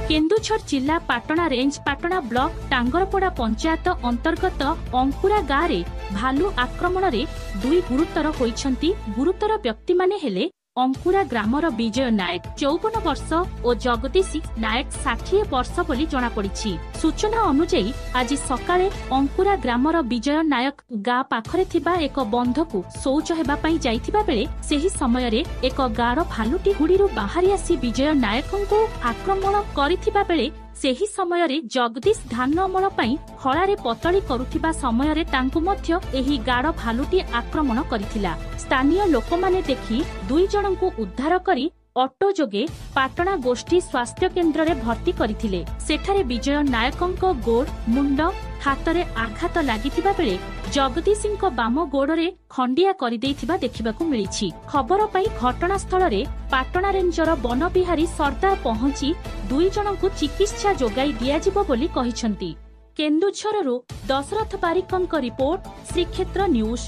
केन्दुझर जिला Patna range Patna block टांगरपड़ा panchayat अंतर्गत अंकुरा गाँव में भालू आक्रमण में 2 गुरुतर होइछंती। गुरुतर व्यक्ति माने हेले अंकुरा ग्रामर विजय नायक 54 वर्ष और जगदीश नायक 60 वर्ष बोली जना पड़िछि। सूचना अनुसार आज सकाळे अंकुरा ग्रामर विजय नायक गाँ पाखरे थिबा एक बंधकु शौच हेबा पई जाइथिबा बेले सेही समय रे एक गाँर भालुटी हुडीरु बाहरी आसी विजय नायकंको आक्रमण करिथिबा बेले सेही समय रे जगदीश धान अमल पई हळारे पतळी करुथिबा समय रे तांकु मध्य एही गाँर भालुटी आक्रमण करिथिला। स्थानीय लोकमाने देखि 2 जनंकु उद्धार करी ऑटो जोगे पाटना गोष्ठी स्वास्थ्य केन्द्र रे भर्ती करिथिले। सेठारे विजय नायकंको गोड़ मुंड हातरे आघात लागिथिबा बेले जगदीशंको बाम गोड़रे खंडिया करि देइथिबा देखिबाकू मिलिछि। खबर पाई घटनास्थल रे पाटना रेंजर वन बिहारी सरदार पहुंची 2 जनंकु चिकित्सा जोगाई दियाजिबो बोली कहिसंती। केन्दुझररु दशरथ बारिकंको रिपोर्ट श्रीक्षेत्र न्यूज।